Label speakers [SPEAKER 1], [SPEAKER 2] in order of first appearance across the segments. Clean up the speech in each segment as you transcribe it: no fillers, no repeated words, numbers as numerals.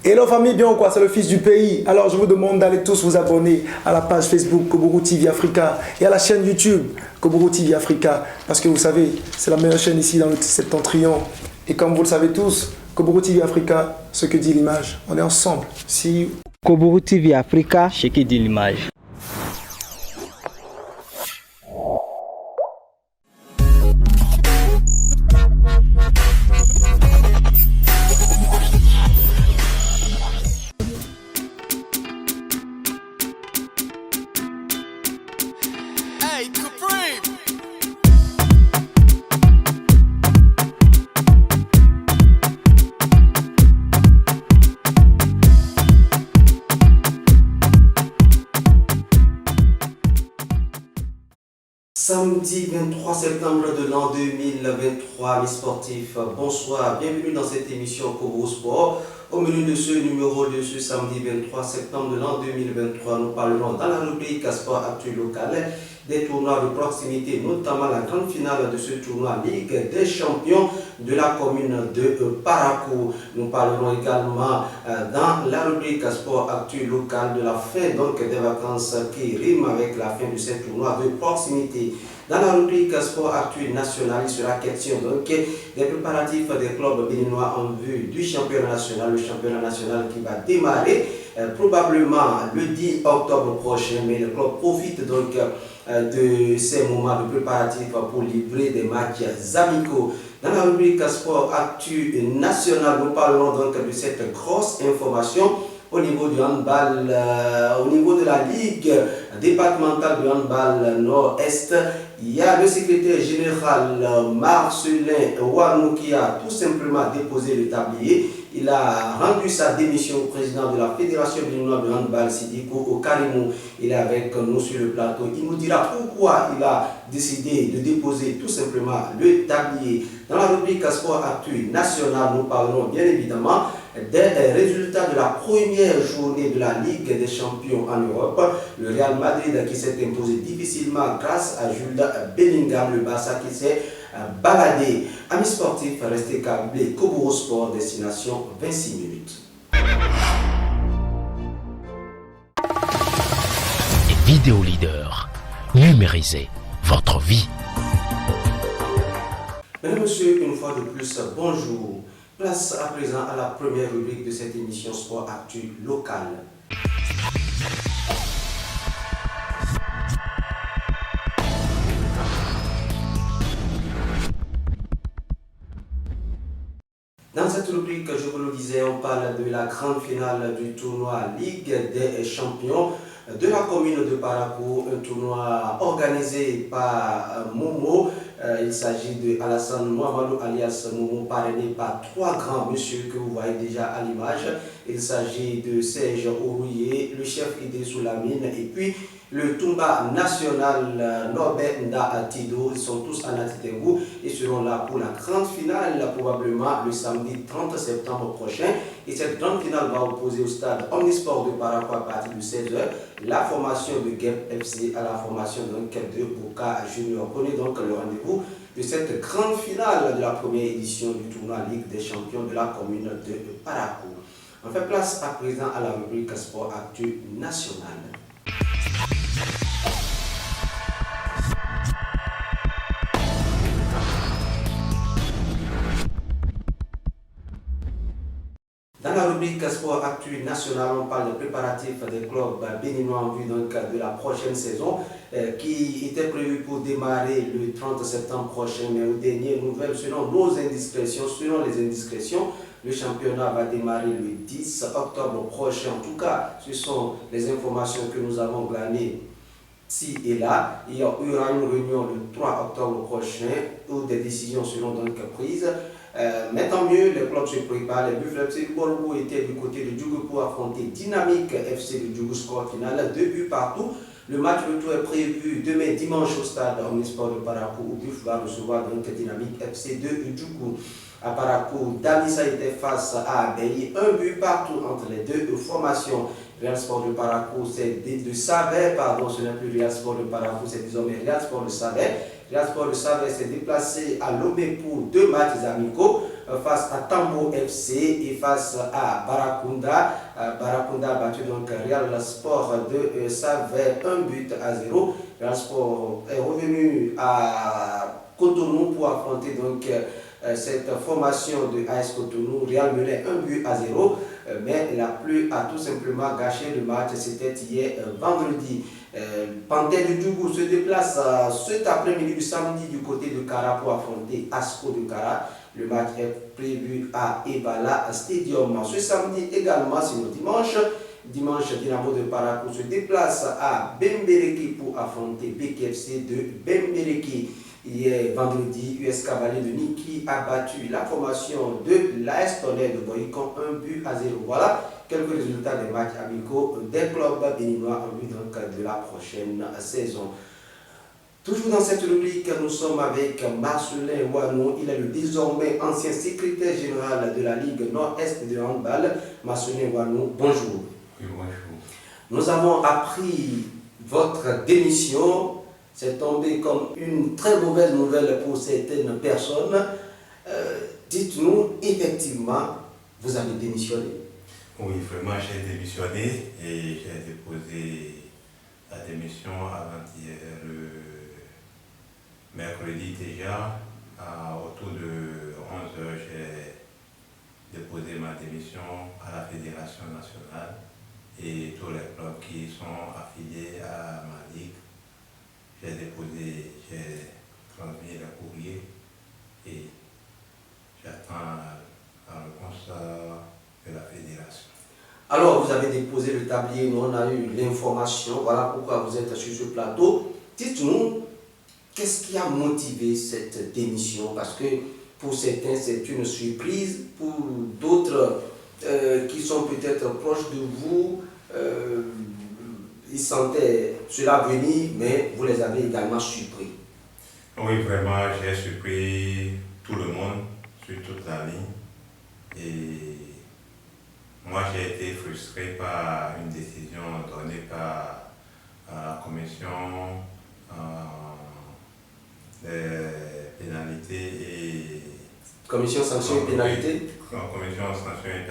[SPEAKER 1] Hello famille, bien ou quoi? C'est le fils du pays. Alors je vous demande d'aller tous vous abonner à la page Facebook Koburu TV Africa et à la chaîne YouTube Koburu TV Africa. Parce que vous savez, c'est la meilleure chaîne ici dans le septentrion. Et comme vous le savez tous, Koburu TV Africa, ce que dit l'image. On est ensemble. See you.
[SPEAKER 2] Koburu TV Africa, ce que dit l'image.
[SPEAKER 3] Samedi 23 septembre de l'an 2023, mes sportifs, bonsoir, bienvenue dans cette émission Koburu Sport. Au menu de ce numéro de ce samedi 23 septembre de l'an 2023, nous parlerons dans la rubrique Sport Actu Local des tournois de proximité, notamment la grande finale de ce tournoi Ligue des champions de la commune de Parakou. Nous parlerons également dans la rubrique Sport Actu Local de la fin donc, des vacances qui riment avec la fin de ce tournoi de proximité. Dans la rubrique Sport Actu National, il sera question donc des préparatifs des clubs béninois en vue du championnat national, le championnat national qui va démarrer probablement le 10 octobre prochain, mais le club profite donc de ces moments de préparatifs pour livrer des matchs amicaux. Dans la rubrique Sport Actu National, nous parlerons donc de cette grosse information au niveau du handball, au niveau de la Ligue départementale de handball Nord-Est. Il y a le secrétaire général Marcelin Warnou qui a tout simplement déposé le tablier. Il a rendu sa démission au président de la Fédération béninoise de handball, Sidiko Karimou. Il est avec nous sur le plateau. Il nous dira pourquoi il a décidé de déposer tout simplement le tablier. Dans la rubrique Sport Actu National, nous parlerons bien évidemment des résultats de la première journée de la Ligue des champions en Europe. Le Real Madrid qui s'est imposé difficilement grâce à Jude Bellingham, le Barça qui s'est baladé. Amis sportifs, restez câblés. Koburu Sport, destination 26 minutes.
[SPEAKER 4] Vidéo leader, numérisez votre vie.
[SPEAKER 3] Mesdames, Messieurs, une fois de plus, bonjour. Place à présent à la première rubrique de cette émission Sport Actu Local. Dans cette rubrique, je vous le disais, on parle de la grande finale du tournoi Ligue des champions de la commune de Parakou, un tournoi organisé par Momo. Il s'agit de Alassane Mouamadou alias Momo, parrainé par trois grands messieurs que vous voyez déjà à l'image. Il s'agit de Serge Orouye, le chef Idé Soulamine et puis le Toumba national Norbert Nda Tido. Ils sont tous à Natitengou et seront là pour la grande finale, probablement le samedi 30 septembre prochain. Et cette grande finale va opposer au stade Omnisport de Parakou à partir de 16h la formation de Gep FC à la formation de Boka Junior. Prenez donc le rendez-vous de cette grande finale de la première édition du tournoi Ligue des champions de la commune de Parakou. On fait place à présent à la rubrique Sport Actu National. Dans la rubrique Sport Actu National, on parle de préparatifs des clubs béninois en vue donc de la prochaine saison qui était prévue pour démarrer le 30 septembre prochain. Mais aux dernières nouvelles, selon les indiscrétions, le championnat va démarrer le 10 octobre prochain. En tout cas, ce sont les informations que nous avons glanées ci et là. Il y aura une réunion le 3 octobre prochain où des décisions seront donc prises. Mais tant mieux, les clubs se préparent. Les Buffles FC Borgo étaient du côté de Djougou pour affronter Dynamique FC de Djougou, score final 2 buts partout. Le match retour est prévu demain dimanche au stade Omnisport de Parakou où Buff va recevoir donc Dynamique FC de Djougou. À Parakou, Damissa était face à Abeille, un but partout entre les deux formations. Real Sport de Parakou, c'est de Savais, pardon, ce n'est plus Real Sport de Parakou, c'est désormais Real Sport de Savais. Real Sport de Savais s'est déplacé à Lomé pour 2 matchs amicaux. face à Tambo FC et face à Barakunda. Barakunda a battu donc Real Sport de Save 1-0. Real Sport est revenu à Cotonou pour affronter donc cette formation de AS Cotonou. Real menait 1-0, mais la pluie a tout simplement gâché le match. C'était hier vendredi. Panthère du Djougou se déplace cet après-midi du samedi du côté de Kara pour affronter Asco de Kara. Le match est prévu à Ebala Stadium. Ce samedi également, c'est le dimanche. Dimanche, Dynamo de Parakou se déplace à Bembereke pour affronter BKFC de Bembereke. Hier vendredi, US Cavalier de Niki a battu la formation de l'AS Tonnerre de Boycon 1-0. Voilà quelques résultats des matchs amicaux des clubs béninois en vue donc de la prochaine saison. Toujours dans cette rubrique, nous sommes avec Marcelin Wanou. Il est le désormais ancien secrétaire général de la Ligue Nord-Est de handball. Marcelin Wanou, bonjour.
[SPEAKER 5] Oui, bonjour.
[SPEAKER 3] Nous avons appris votre démission. C'est tombé comme une très mauvaise nouvelle pour certaines personnes. Dites-nous, effectivement, vous avez démissionné.
[SPEAKER 5] Oui, vraiment, j'ai démissionné et j'ai déposé la démission avant-hier, le mercredi déjà, autour de 11h, j'ai déposé ma démission à la Fédération nationale et tous les clubs qui sont affiliés à ma ligue. J'ai transmis le courrier et j'attends la réponse de la fédération.
[SPEAKER 3] Alors, vous avez déposé le tablier, nous on a eu l'information, voilà pourquoi vous êtes sur ce plateau. Dites-nous, qu'est-ce qui a motivé cette démission? Parce que pour certains, c'est une surprise, pour d'autres qui sont peut-être proches de vous, ils sentaient cela venir, mais vous les avez également surpris.
[SPEAKER 5] Oui, vraiment, j'ai surpris tout le monde sur toute la ligne. Et moi, j'ai été frustré par une décision donnée par la commission des pénalités et...
[SPEAKER 3] Commission sanction et pénalité?
[SPEAKER 5] Commission sanction et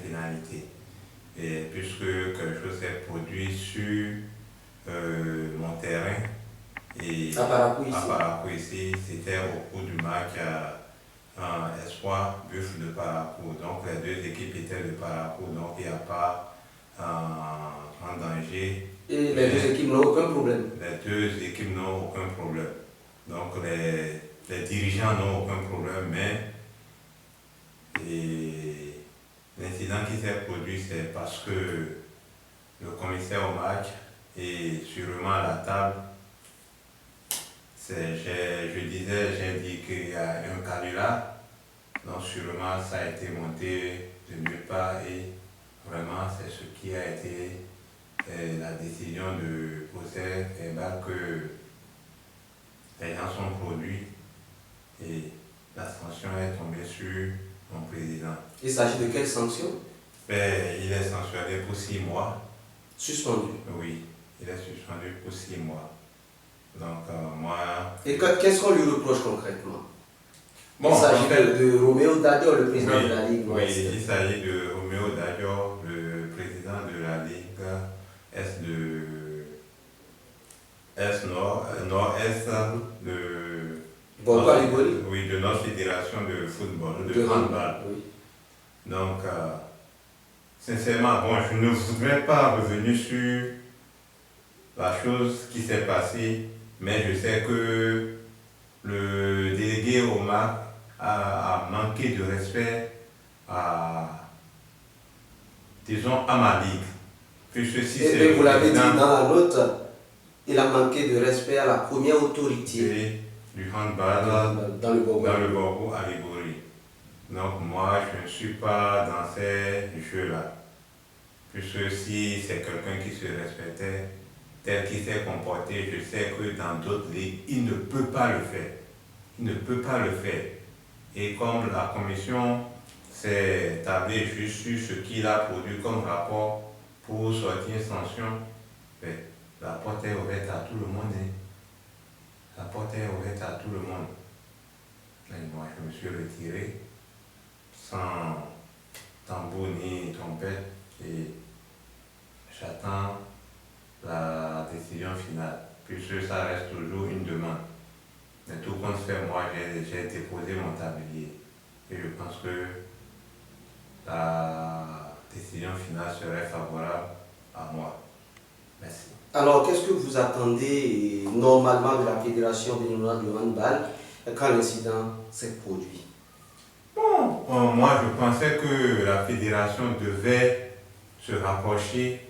[SPEAKER 5] pénalité. Et puisque quelque chose s'est produit sur mon terrain et
[SPEAKER 3] à Parakou
[SPEAKER 5] ici, c'était au cours du match Espoir Buffle de Parakou. Donc les deux équipes étaient de Parakou, donc il n'y a pas en danger.
[SPEAKER 3] Et les deux équipes n'ont aucun problème?
[SPEAKER 5] Les deux équipes n'ont aucun problème. Donc les dirigeants n'ont aucun problème, mais l'incident qui s'est produit, c'est parce que le commissaire au match est sûrement à la table. J'ai dit qu'il y a un canular, donc sûrement ça a été monté de nulle part et vraiment c'est ce qui a été la décision de procès verbal que les gens sont produits et la sanction est tombée sur mon président.
[SPEAKER 3] Il s'agit de quelle sanction?
[SPEAKER 5] Il est sanctionné pour 6 mois.
[SPEAKER 3] Suspendu?
[SPEAKER 5] Oui, il est suspendu pour 6 mois. Donc moi...
[SPEAKER 3] Et qu'est-ce qu'on lui reproche concrètement?
[SPEAKER 5] Bon,
[SPEAKER 3] il s'agit de Roméo Dadio, le président de la Ligue
[SPEAKER 5] Oui,
[SPEAKER 3] Nord-Est.
[SPEAKER 5] il s'agit de Roméo Dadio, le président de la Ligue Nord-Est de... Oui, de notre fédération de football, de handball.
[SPEAKER 3] Oui.
[SPEAKER 5] Donc, sincèrement, bon, je ne voudrais pas revenir sur la chose qui s'est passée, mais je sais que le délégué Omar a manqué de respect disons, à ma ligue. Puisque si
[SPEAKER 3] et vous l'avez dit dans la note, il a manqué de respect à la première autorité
[SPEAKER 5] du handball
[SPEAKER 3] dans le
[SPEAKER 5] Borgo à Libouri. Donc moi, je ne suis pas dans ces jeux-là. Puisque si c'est quelqu'un qui se respectait, tel qu'il s'est comporté, je sais que dans d'autres ligues, il ne peut pas le faire. Il ne peut pas le faire. Et comme la commission s'est tablée juste sur ce qu'il a produit comme rapport pour sortir une sanction, ben, la porte est ouverte à tout le monde. Hein. La porte est ouverte à tout le monde. Et moi, je me suis retiré sans tambour ni trompette et j'attends la décision finale, puisque ça reste toujours une demande. Mais tout compte fait, moi j'ai déposé mon tablier et je pense que la décision finale serait favorable à moi. Merci.
[SPEAKER 3] Alors, qu'est-ce que vous attendez normalement de la Fédération béninoise de handball quand l'incident s'est produit?
[SPEAKER 5] Bon, moi je pensais que la fédération devait se rapprocher,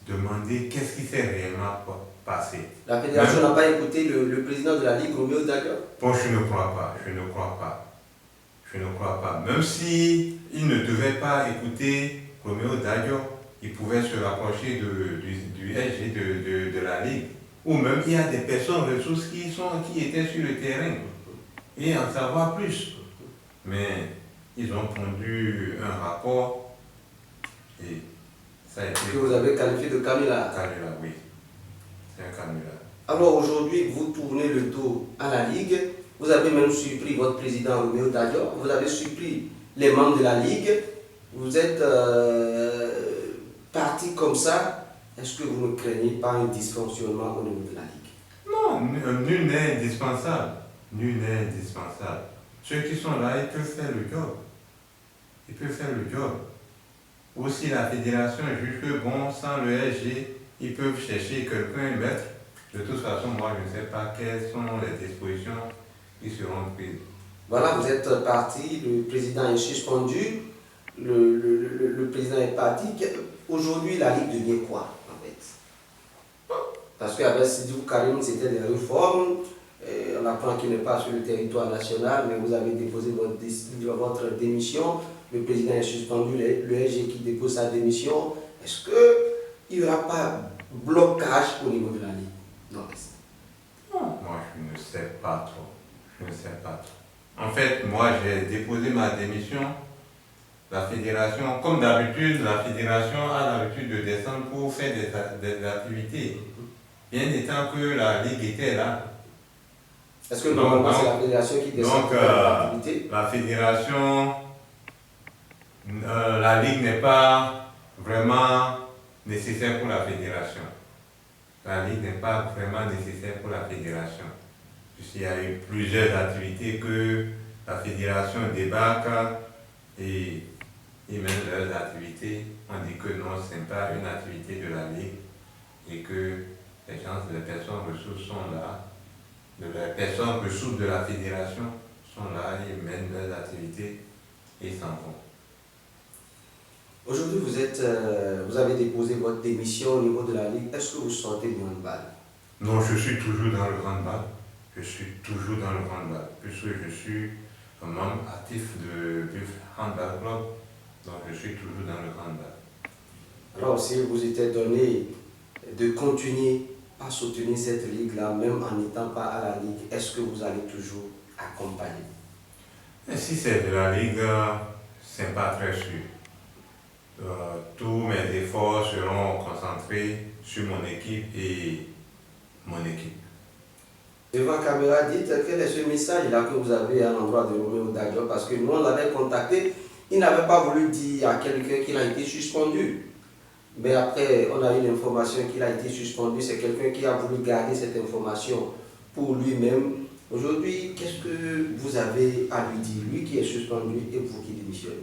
[SPEAKER 5] demander qu'est-ce qui s'est réellement passé.
[SPEAKER 3] La fédération n'a pas écouté le président de la Ligue, Roméo Daguerre?
[SPEAKER 5] Bon, je ne crois pas, je ne crois pas. Je ne crois pas. Même si il ne devait pas écouter Roméo Daguerre, il pouvait se rapprocher du SG de la Ligue. Ou même il y a des personnes ressources qui étaient sur le terrain et en savoir plus. Mais ils ont pondu un rapport et ça a été...
[SPEAKER 3] Que vous avez qualifié de canular.
[SPEAKER 5] Canular, oui. C'est un canular.
[SPEAKER 3] Alors aujourd'hui, vous tournez le dos à la Ligue. Vous avez même surpris votre président Roméo Daguerre. Vous avez surpris les membres de la Ligue. Vous êtes parti comme ça. Est-ce que vous ne craignez pas un dysfonctionnement au niveau de la Ligue?
[SPEAKER 5] Non, nul n'est indispensable. Nul n'est indispensable. Ceux qui sont là, ils peuvent faire le job. Ils peuvent faire le job. Aussi, la fédération juge que, bon, sans le SG, ils peuvent chercher quelqu'un, mettre. De toute façon, moi, je ne sais pas quelles sont les dispositions qui seront prises.
[SPEAKER 3] Voilà, vous êtes parti, le président est suspendu, le président est parti. Aujourd'hui, la Ligue devient quoi, en fait? Parce qu'avec Sidou Karim, c'était des réformes. On apprend qu'il n'est pas sur le territoire national, mais vous avez déposé votre démission. Le président est suspendu, le SG qui dépose sa démission. Est-ce qu'il n'y aura pas blocage au niveau de la Ligue? Non.
[SPEAKER 5] Moi, je ne sais pas trop. Je ne sais pas trop. En fait, moi, j'ai déposé ma démission. La fédération, comme d'habitude, la fédération a l'habitude de descendre pour faire des activités. Bien étant que la Ligue était là.
[SPEAKER 3] Est-ce que normalement c'est la fédération qui descend pour faire des activités?
[SPEAKER 5] La fédération, la Ligue n'est pas vraiment nécessaire pour la fédération. La Ligue n'est pas vraiment nécessaire pour la fédération. Il y a eu plusieurs activités que la fédération débarque et ils mènent leurs activités. On dit que non, ce n'est pas une activité de la Ligue et que les personnes ressources sont là. Les personnes ressources de la fédération sont là, ils mènent leurs activités et s'en vont.
[SPEAKER 3] Aujourd'hui, vous avez déposé votre démission au niveau de la Ligue. Est-ce que vous sortez du handball?
[SPEAKER 5] Non, je suis toujours dans le handball. Je suis toujours dans le handball, puisque je suis un membre actif de Buff Handball Club. Donc je suis toujours dans le handball.
[SPEAKER 3] Alors, si vous était donné de continuer à soutenir cette ligue-là, même en n'étant pas à la Ligue, est-ce que vous allez toujours accompagner?
[SPEAKER 5] Et si c'est de la Ligue, c'est pas très sûr. Tous mes efforts seront concentrés sur mon équipe et mon équipe.
[SPEAKER 3] Devant la caméra, dites quel est ce message-là que vous avez à l'endroit de Roméo Daguerre, parce que nous, on l'avait contacté, il n'avait pas voulu dire à quelqu'un qu'il a été suspendu. Mais après, on a eu l'information qu'il a été suspendu, c'est quelqu'un qui a voulu garder cette information pour lui-même. Aujourd'hui, qu'est-ce que vous avez à lui dire, lui qui est suspendu et vous qui démissionnez?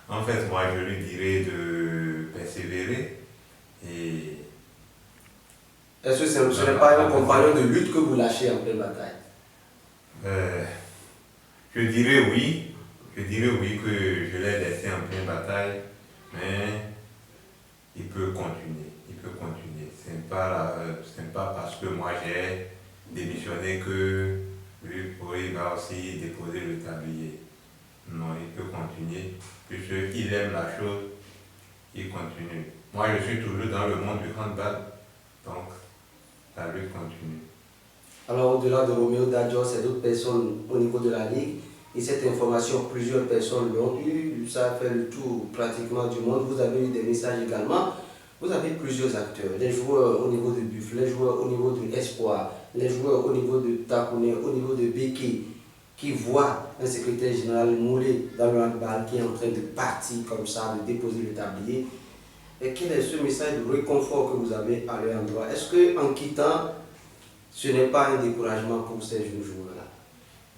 [SPEAKER 5] En fait, moi, je lui dirais de persévérer et...
[SPEAKER 3] Est-ce que ce n'est pas un compagnon de lutte que vous lâchez en pleine bataille?
[SPEAKER 5] Je dirais oui. Je dirais oui que je l'ai laissé en pleine bataille, mais il peut continuer. Il peut continuer. Ce n'est pas parce que moi j'ai démissionné que lui va aussi déposer le tablier. Non, il peut continuer. Puisqu'il aime la chose, il continue. Moi, je suis toujours dans le monde du handball, donc la lutte continue.
[SPEAKER 3] Alors, au-delà de Roméo Daguerre, c'est d'autres personnes au niveau de la Ligue. Et cette information, plusieurs personnes l'ont eu. Ça a fait le tour pratiquement du monde. Vous avez eu des messages également. Vous avez plusieurs acteurs. Les joueurs au niveau de Buff, les joueurs au niveau de Espoir, les joueurs au niveau de Takouné, au niveau de Béké. qui voit un secrétaire général moulé dans le handball qui est en train de partir comme ça, de déposer le tablier. Et quel est ce message de réconfort que vous avez à leur endroit? Est-ce qu'en quittant, ce n'est pas un découragement pour ces jeunes joueurs-là?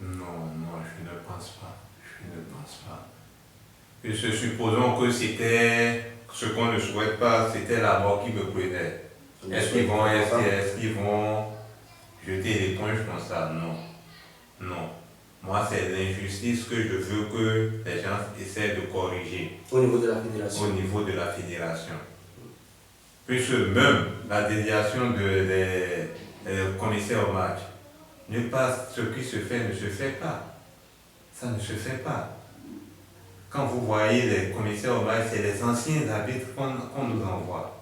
[SPEAKER 5] Non, je ne pense pas. Je ne pense pas. Et supposons que c'était ce qu'on ne souhaite pas, c'était la mort qui me prenait. Est-ce qu'ils vont jeter l'éponge comme ça? Non. Moi, c'est l'injustice que je veux que les gens essaient de corriger.
[SPEAKER 3] Au niveau de la fédération.
[SPEAKER 5] Au niveau de la fédération. Puisque même la déviation des commissaires au match, nulle part ce qui se fait ne se fait pas. Ça ne se fait pas. Quand vous voyez les commissaires au match, c'est les anciens arbitres qu'on nous envoie.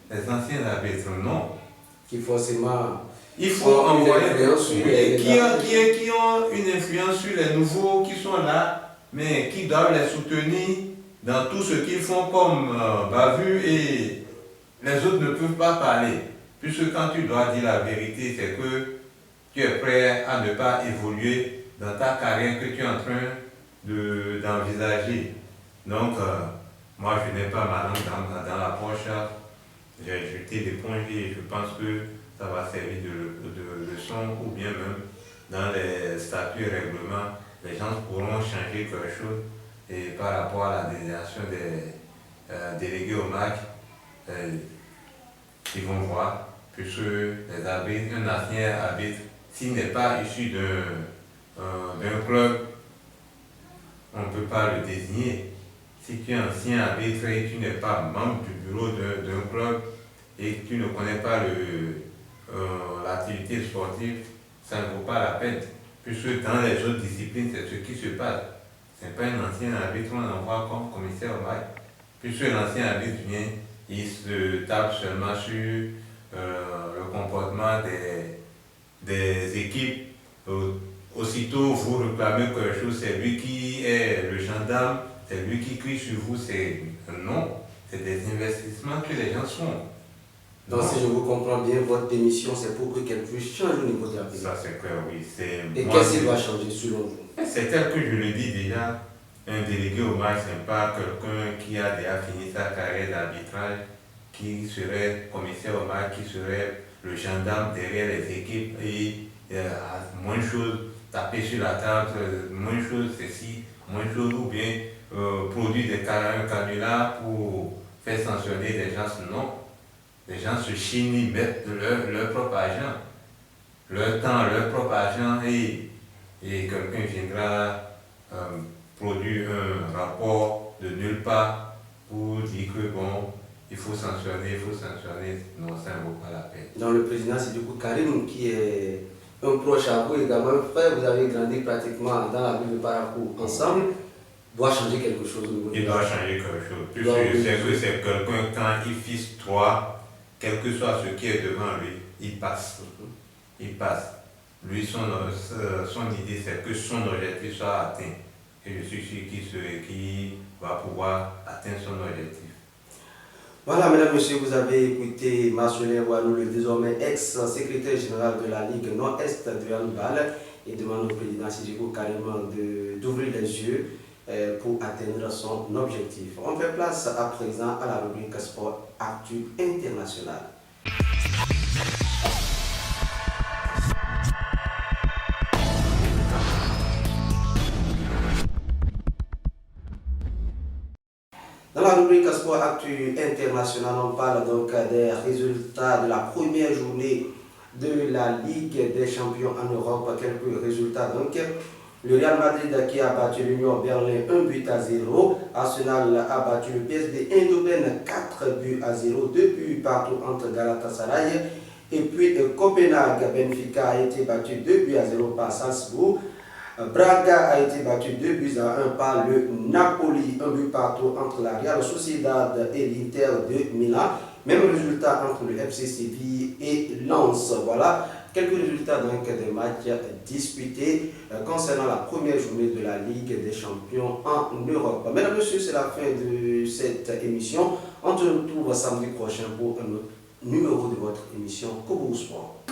[SPEAKER 5] Les anciens arbitres, non.
[SPEAKER 3] Qui forcément...
[SPEAKER 5] Il faut envoyer qui ont une influence sur les nouveaux qui sont là, mais qui doivent les soutenir dans tout ce qu'ils font comme bavure, et les autres ne peuvent pas parler. Puisque quand tu dois dire la vérité, c'est que tu es prêt à ne pas évoluer dans ta carrière que tu es en train d'envisager. Donc, moi je n'ai pas ma langue dans la poche. J'ai jeté l'éponge et je pense que ça va servir de leçon, ou bien même dans les statuts et règlements, les gens pourront changer quelque chose. Et par rapport à la désignation des délégués au match, ils vont voir, puisque les arbitres, un ancien arbitre, s'il n'est pas issu d'un club, on ne peut pas le désigner. Si tu es ancien arbitre et tu n'es pas membre du bureau d'un club et que tu ne connais pas l'activité sportive, ça ne vaut pas la peine. Puisque dans les autres disciplines, c'est ce qui se passe. Ce n'est pas un ancien arbitre qu'on envoie comme commissaire au match. Puisque l'ancien arbitre vient, il se tape seulement sur le comportement des équipes. Aussitôt vous réclamez quelque chose, c'est lui qui est le gendarme, c'est lui qui crie sur vous. Non, c'est des investissements que les gens font.
[SPEAKER 3] Donc, si je vous comprends bien, votre démission, c'est pour que quelque chose change au niveau de la vie.
[SPEAKER 5] Ça, c'est clair, oui.
[SPEAKER 3] Et qu'est-ce qui doit changer selon vous?
[SPEAKER 5] C'est tel que je le dis déjà, un délégué au match, ce n'est pas quelqu'un qui a déjà fini sa carrière d'arbitrage, qui serait commissaire au match, qui serait le gendarme derrière les équipes et moins de choses, taper sur la table, moins de choses, ceci, moins de choses, ou bien produire des canulars pour faire sanctionner des gens. Non. Les gens se chinent, ils mettent leur propre argent, leur temps, leur propre argent, et quelqu'un viendra produire un rapport de nulle part pour dire que bon, il faut sanctionner. Non, ça ne vaut pas la peine.
[SPEAKER 3] Donc le président, c'est du coup Karim qui est un proche à vous, également un frère, vous avez grandi pratiquement dans la ville de Parakou ensemble, doit changer quelque chose au niveau.
[SPEAKER 5] Il doit changer quelque chose. Puisque c'est quelqu'un, quand il fixe toi, quel que soit ce qui est devant lui, il passe. Il passe. Lui, son idée, c'est que son objectif soit atteint. Et je suis sûr qu'il va pouvoir atteindre son objectif.
[SPEAKER 3] Voilà, mesdames, messieurs, vous avez écouté Marcelin Ouanou, le désormais ex-secrétaire général de la Ligue Nord-Est de handball, et demande au président Sidiko carrément d'ouvrir les yeux pour atteindre son objectif. On fait place à présent à la rubrique Sport Actu International. Dans la rubrique Sport Actu International, on parle donc des résultats de la première journée de la Ligue des Champions en Europe. Quelques résultats donc. Le Real Madrid qui a battu l'Union Berlin 1-0. Arsenal a battu le PSV Eindhoven 4-0. 2 buts partout entre Galatasaray et puis Copenhague. Benfica a été battu 2-0 par Salzbourg. Braga a été battu 2-1 par le Napoli. 1 but partout entre la Real Sociedad et l'Inter de Milan. Même résultat entre le FC Séville et Lens. Voilà quelques résultats donc des matchs disputés concernant la première journée de la Ligue des Champions en Europe. Mesdames et messieurs, c'est la fin de cette émission. On se retrouve samedi prochain pour un autre numéro de votre émission Kobo Sport.